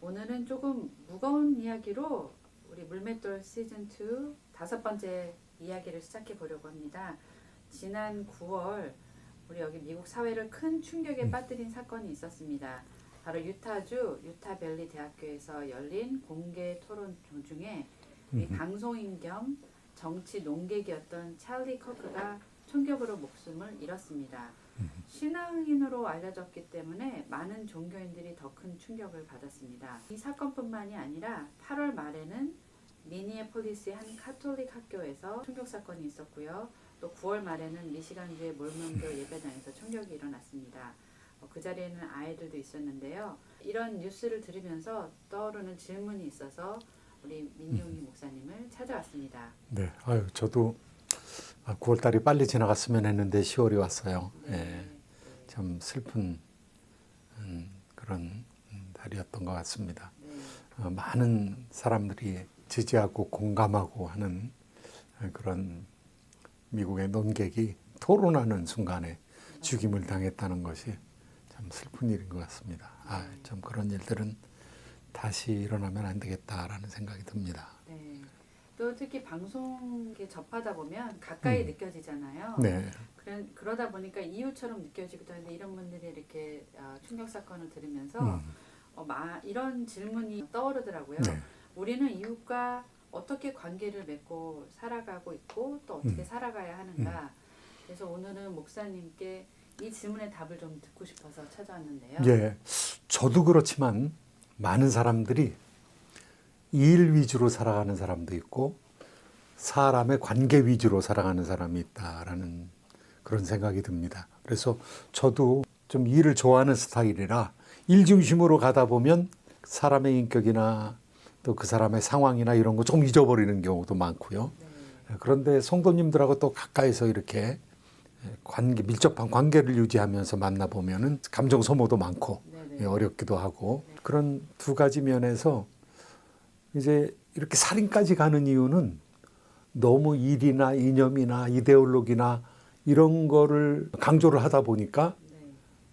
오늘은 조금 무거운 이야기로 우리 물맷돌 시즌2 5번째 이야기를 시작해 보려고 합니다. 지난 9월 우리 여기 미국 사회를 큰 충격에 빠뜨린 사건이 있었습니다. 바로 유타주 유타밸리 대학교에서 열린 공개 토론 중에 이 방송인 겸 정치 농객이었던 찰리 커크가 총격으로 목숨을 잃었습니다. 신앙인으로 알려졌기 때문에 많은 종교인들이 더 큰 충격을 받았습니다. 이 사건뿐만이 아니라 8월 말에는 미니애폴리스의 한 카톨릭 학교에서 총격 사건이 있었고요. 또 9월 말에는 미시간주의 몰몬교 예배당에서 총격이 일어났습니다. 그 자리에는 아이들도 있었는데요. 이런 뉴스를 들으면서 떠오르는 질문이 있어서 우리 민용희 목사님을 찾아왔습니다. 네, 저도 9월 달이 빨리 지나갔으면 했는데 10월이 왔어요. 네. 예, 참 슬픈 그런 달이었던 것 같습니다. 네. 많은 사람들이 지지하고 공감하고 하는 그런 미국의 논객이 토론하는 순간에 죽임을 당했다는 것이 참 슬픈 일인 것 같습니다. 참 그런 일들은 다시 일어나면 안 되겠다라는 생각이 듭니다. 네. 또 특히 방송에 접하다 보면 가까이 느껴지잖아요. 네. 그러다 보니까 이웃처럼 느껴지기도 하는데 이런 분들이 이렇게 충격 사건을 들으면서 이런 질문이 떠오르더라고요. 네. 우리는 이웃과 어떻게 관계를 맺고 살아가고 있고 또 어떻게 살아가야 하는가. 그래서 오늘은 목사님께 이 질문의 답을 좀 듣고 싶어서 찾아왔는데요. 예, 저도 그렇지만 많은 사람들이 일 위주로 살아가는 사람도 있고 사람의 관계 위주로 살아가는 사람이 있다라는 그런 생각이 듭니다. 그래서 저도 좀 일을 좋아하는 스타일이라 일 중심으로 가다 보면 사람의 인격이나 또 그 사람의 상황이나 이런 거 좀 잊어버리는 경우도 많고요. 네. 그런데 성도님들하고 또 가까이서 이렇게 밀접한 관계를 유지하면서 만나보면은 감정 소모도 많고 네네. 어렵기도 하고 그런 두 가지 면에서 이제 이렇게 살인까지 가는 이유는 너무 일이나 이념이나 이데올로기나 이런 거를 강조를 하다 보니까 네.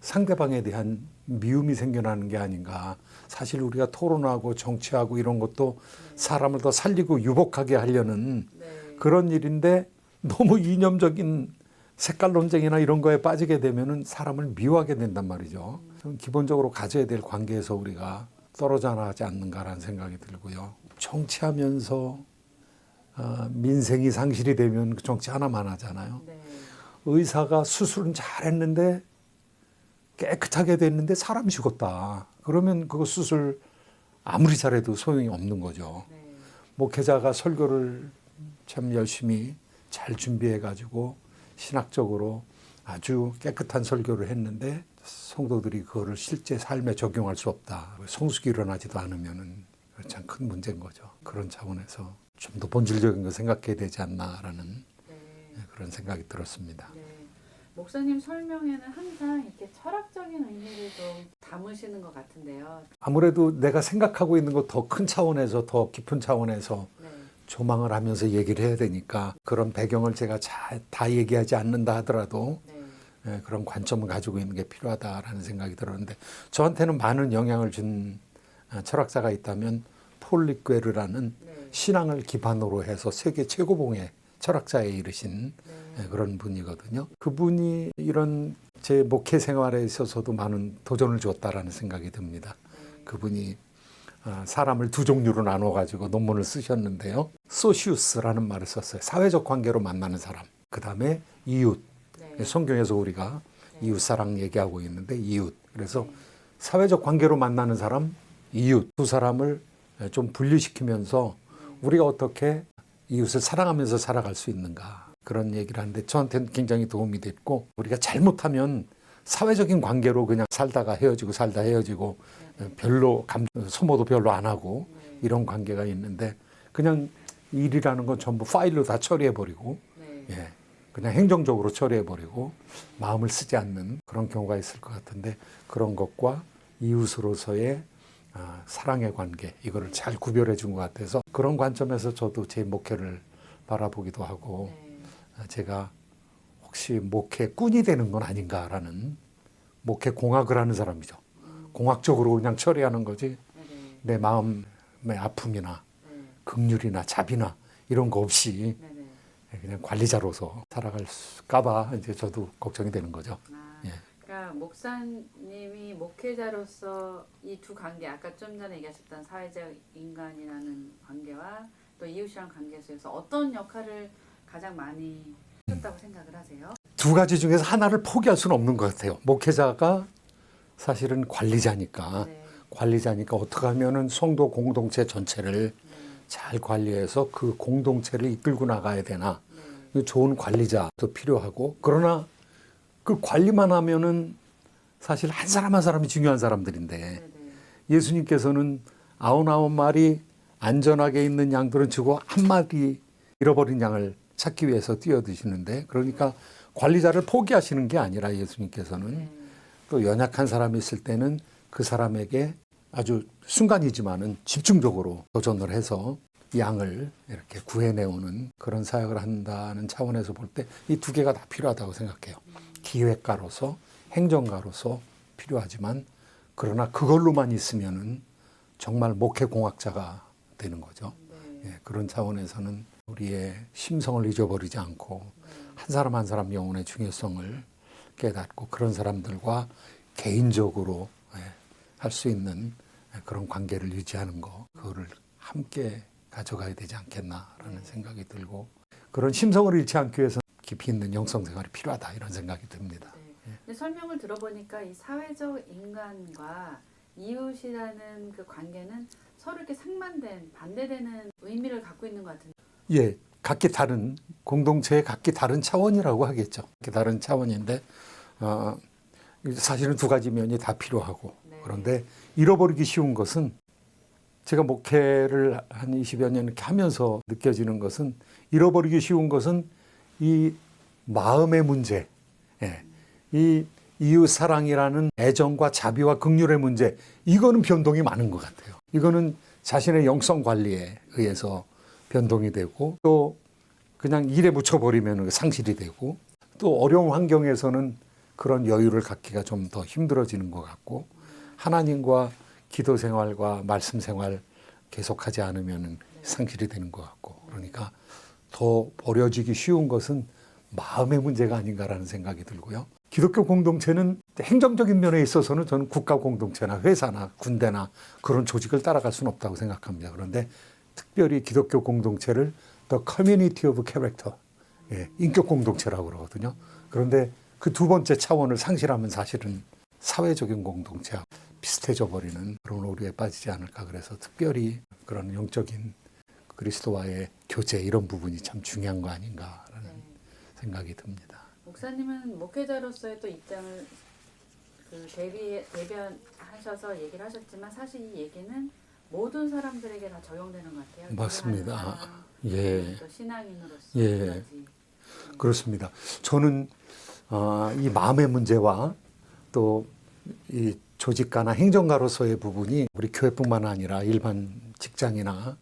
상대방에 대한 미움이 생겨나는 게 아닌가. 사실 우리가 토론하고 정치하고 이런 것도 사람을 더 살리고 유복하게 하려는 네. 그런 일인데 너무 이념적인 색깔 논쟁이나 이런 거에 빠지게 되면은 사람을 미워하게 된단 말이죠. 기본적으로 가져야 될 관계에서 우리가 떨어져 나가지 않는가라는 생각이 들고요. 정치하면서 민생이 상실이 되면 정치 하나만 하잖아요. 네. 의사가 수술은 잘했는데 깨끗하게 됐는데 사람이 죽었다. 그러면 그거 수술 아무리 잘해도 소용이 없는 거죠. 네. 목회자가 설교를 참 열심히 잘 준비해가지고 신학적으로 아주 깨끗한 설교를 했는데 성도들이 그거를 실제 삶에 적용할 수 없다. 성숙이 일어나지도 않으면은 참 큰 문제인 거죠. 그런 차원에서 좀 더 본질적인 거 생각해야 되지 않나라는 네. 그런 생각이 들었습니다. 네. 목사님 설명에는 항상 이렇게 철학적인 의미를 좀 담으시는 것 같은데요. 아무래도 내가 생각하고 있는 거 더 큰 차원에서 더 깊은 차원에서 네. 조망을 하면서 얘기를 해야 되니까 그런 배경을 제가 다 얘기하지 않는다 하더라도 네. 그런 관점을 가지고 있는 게 필요하다라는 생각이 들었는데 저한테는 많은 영향을 준 철학자가 있다면 폴 리퀘르라는 네. 신앙을 기반으로 해서 세계 최고봉의 철학자에 이르신 네. 그런 분이거든요. 그분이 이런 제 목회 생활에 있어서도 많은 도전을 주었다라는 생각이 듭니다. 네. 그분이 사람을 두 종류로 나눠 가지고 논문을 쓰셨는데요. 소시우스라는 말을 썼어요. 사회적 관계로 만나는 사람. 그다음에 이웃. 네. 성경에서 우리가 네. 이웃 사랑 얘기하고 있는데 이웃. 그래서 네. 사회적 관계로 만나는 사람, 이웃 두 사람을 좀 분리시키면서 우리가 어떻게 이웃을 사랑하면서 살아갈 수 있는가 그런 얘기를 하는데 저한테는 굉장히 도움이 됐고 우리가 잘못하면 사회적인 관계로 그냥 살다가 헤어지고 별로 소모도 별로 안 하고 이런 관계가 있는데 그냥 일이라는 건 전부 파일로 다 처리해버리고 네. 그냥 행정적으로 처리해버리고 마음을 쓰지 않는 그런 경우가 있을 것 같은데 그런 것과 이웃으로서의 사랑의 관계 이거를 잘 구별해 준 것 같아서 그런 관점에서 저도 제 목회를 바라보기도 하고 네. 제가 혹시 목회꾼이 되는 건 아닌가라는 목회 공학을 하는 사람이죠. 공학적으로 그냥 처리하는 거지 내 마음의 아픔이나 네. 긍휼이나 자비나 이런 거 없이 네네. 그냥 관리자로서 살아갈까봐 이제 저도 걱정이 되는 거죠. 아, 예. 그러니까 목사님이 목회자로서 이 두 관계, 아까 좀 전에 얘기하셨던 사회적 인간이라는 관계와 또 이웃이랑 관계 속에서 어떤 역할을 가장 많이 하셨다고 생각을 하세요? 두 가지 중에서 하나를 포기할 수는 없는 것 같아요. 목회자가 사실은 관리자니까 네. 어떻게 하면은 성도 공동체 전체를 네. 잘 관리해서 그 공동체를 이끌고 나가야 되나. 네. 좋은 관리자도 필요하고, 그러나 그 관리만 하면은 사실 한 사람 한 사람이 중요한 사람들인데, 네네. 예수님께서는 99마리 안전하게 있는 양들은 주고 한 마리 잃어버린 양을 찾기 위해서 뛰어드시는데, 그러니까 관리자를 포기하시는 게 아니라 예수님께서는 네. 또 연약한 사람이 있을 때는 그 사람에게 아주 순간이지만은 집중적으로 도전을 해서 양을 이렇게 구해내오는 그런 사역을 한다는 차원에서 볼 때 이 두 개가 다 필요하다고 생각해요. 기획가로서, 행정가로서 필요하지만, 그러나 그걸로만 있으면은 정말 목회공학자가 되는 거죠. 네. 예, 그런 차원에서는 우리의 심성을 잊어버리지 않고 한 사람 한 사람 영혼의 중요성을 깨닫고 그런 사람들과 개인적으로 할 수 있는 그런 관계를 유지하는 거, 그거를 함께 가져가야 되지 않겠나라는 생각이 들고, 그런 심성을 잃지 않기 위해서 깊이 있는 영성생활이 필요하다 이런 생각이 듭니다. 네. 근데 설명을 들어보니까 이 사회적 인간과 이웃이라는 그 관계는 서로 이렇게 상반된, 반대되는 의미를 갖고 있는 것 같은데. 예, 각기 다른 공동체의 각기 다른 차원이라고 하겠죠. 각기 다른 차원인데 사실은 두 가지 면이 다 필요하고, 네. 그런데 잃어버리기 쉬운 것은, 제가 목회를 한 20여 년 이렇게 하면서 느껴지는 것은, 잃어버리기 쉬운 것은 이 마음의 문제, 예, 이 이웃 사랑이라는 애정과 자비와 긍휼의 문제, 이거는 변동이 많은 것 같아요. 이거는 자신의 영성 관리에 의해서 변동이 되고, 또 그냥 일에 묻혀버리면 상실이 되고, 또 어려운 환경에서는 그런 여유를 갖기가 좀 더 힘들어지는 것 같고, 하나님과 기도 생활과 말씀 생활 계속하지 않으면 상실이 되는 것 같고, 그러니까 더 버려지기 쉬운 것은 마음의 문제가 아닌가라는 생각이 들고요. 기독교 공동체는 행정적인 면에 있어서는 저는 국가 공동체나 회사나 군대나 그런 조직을 따라갈 수는 없다고 생각합니다. 그런데 특별히 기독교 공동체를 The Community of Character, 인격 공동체라고 그러거든요. 그런데 그 두 번째 차원을 상실하면 사실은 사회적인 공동체하고 비슷해져 버리는 그런 오류에 빠지지 않을까. 그래서 특별히 그런 영적인 그리스도와의 교제, 이런 부분이 참 중요한 거 아닌가라는 생각이 듭니다. 목사님은 목회자로서의 또 입장을 대변하셔서 얘기를 하셨지만, 사실 이 얘기는 모든 사람들에게 다 적용되는 것 같아요. 맞습니다. 사람, 예. 또 신앙인으로서. 예. 그렇습니다. 저는 이 마음의 문제와 또 이 조직가나 행정가로서의 부분이 우리 교회뿐만 아니라 일반 직장이나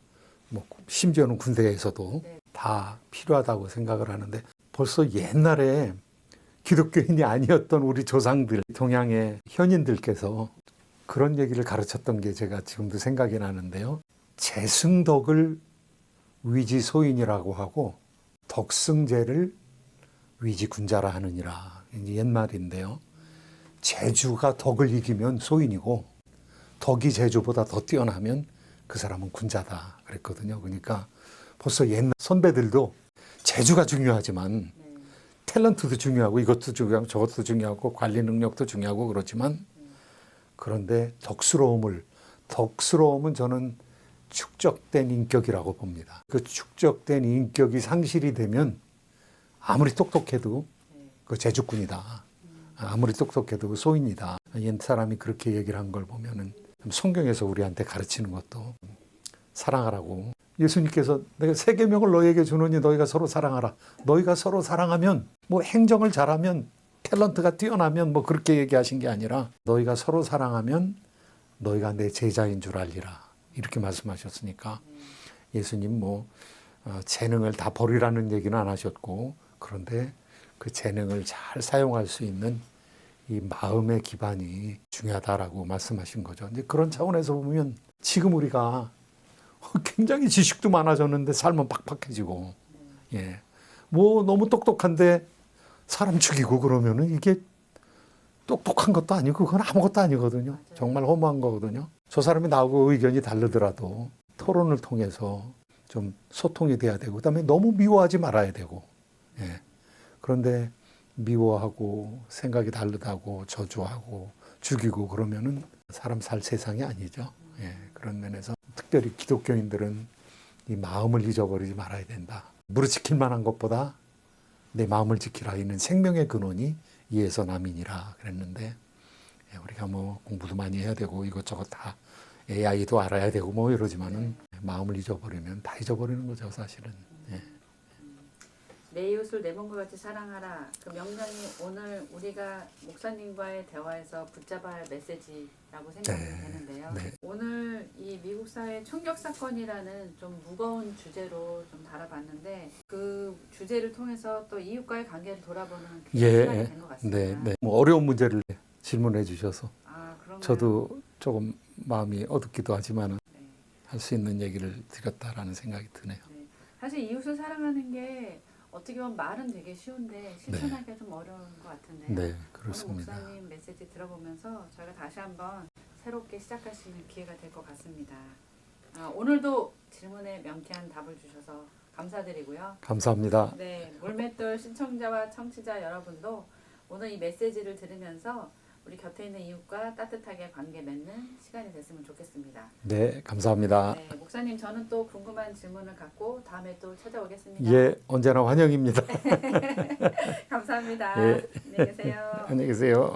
뭐 심지어는 군대에서도 네. 다 필요하다고 생각을 하는데, 벌써 옛날에 기독교인이 아니었던 우리 조상들, 동양의 현인들께서 그런 얘기를 가르쳤던 게 제가 지금도 생각이 나는데요. 재승덕을 위지소인이라고 하고 덕승제를 위지군자라 하느니라. 이제 옛말인데요. 재주가 덕을 이기면 소인이고, 덕이 재주보다 더 뛰어나면 그 사람은 군자다 그랬거든요. 그러니까 벌써 옛날 선배들도 재주가 중요하지만 탤런트도 중요하고, 이것도 중요하고 저것도 중요하고, 관리 능력도 중요하고 그렇지만, 그런데 덕스러움은 저는 축적된 인격이라고 봅니다. 그 축적된 인격이 상실이 되면 아무리 똑똑해도 그 재주꾼이다. 아무리 똑똑해도 그 소인이다. 옛 사람이 그렇게 얘기를 한 걸 보면은 성경에서 우리한테 가르치는 것도 사랑하라고. 예수님께서 내가 세 계명을 너희에게 주노니 너희가 서로 사랑하라. 너희가 서로 사랑하면, 뭐 행정을 잘하면, 탤런트가 뛰어나면 뭐 그렇게 얘기하신 게 아니라, 너희가 서로 사랑하면 너희가 내 제자인 줄 알리라. 이렇게 말씀하셨으니까 예수님 뭐 재능을 다 버리라는 얘기는 안 하셨고, 그런데 그 재능을 잘 사용할 수 있는 이 마음의 기반이 중요하다라고 말씀하신 거죠. 이제 그런 차원에서 보면 지금 우리가 굉장히 지식도 많아졌는데 삶은 팍팍해지고, 예. 뭐 너무 똑똑한데 사람 죽이고 그러면은 이게 똑똑한 것도 아니고 그건 아무것도 아니거든요. 맞아요. 정말 허무한 거거든요. 저 사람이 나하고 의견이 다르더라도 토론을 통해서 좀 소통이 돼야 되고, 그다음에 너무 미워하지 말아야 되고, 예. 그런데 미워하고 생각이 다르다고 저주하고 죽이고 그러면은 사람 살 세상이 아니죠. 예. 그런 면에서 특별히 기독교인들은 이 마음을 잊어버리지 말아야 된다. 무릇 지킬 만한 것보다 내 마음을 지키라. 이는 생명의 근원이 이에서 남이니라 그랬는데, 예, 우리가 뭐 공부도 많이 해야 되고 이것저것 다 AI도 알아야 되고 뭐 이러지만은 마음을 잊어버리면 다 잊어버리는 거죠, 사실은. 예. 내 이웃을 내 몸과 같이 사랑하라. 그 명령이 오늘 우리가 목사님과의 대화에서 붙잡아야 할 메시지라고 생각이 되는데요. 네. 오늘 이 미국 사회 총격 사건이라는 좀 무거운 주제로 좀 다뤄봤는데 그 주제를 통해서 또 이웃과의 관계를 돌아보는 예, 시간이 된 것 같습니다. 네, 네. 뭐 어려운 문제를 질문해 주셔서 아, 그런가요? 저도 조금 마음이 어둡기도 하지만은 네. 할 수 있는 얘기를 드렸다라는 생각이 드네요. 네. 사실 이웃을 사랑하는 게 어떻게 보면 말은 되게 쉬운데 실천하기가 좀 어려운 것 같은데요. 네, 오늘 그렇습니다. 목사님 메시지 들어보면서 저희가 다시 한번 새롭게 시작할 수 있는 기회가 될 것 같습니다. 오늘도 질문에 명쾌한 답을 주셔서 감사드리고요. 감사합니다. 네, 물맷돌 시청자와 청취자 여러분도 오늘 이 메시지를 들으면서 우리 곁에 있는 이웃과 따뜻하게 관계 맺는 시간이 됐으면 좋겠습니다. 네, 감사합니다. 네, 목사님 저는 또 궁금한 질문을 갖고 다음에 또 찾아오겠습니다. 예, 언제나 환영입니다. 감사합니다. 예. 안녕히 계세요. 안녕히 계세요.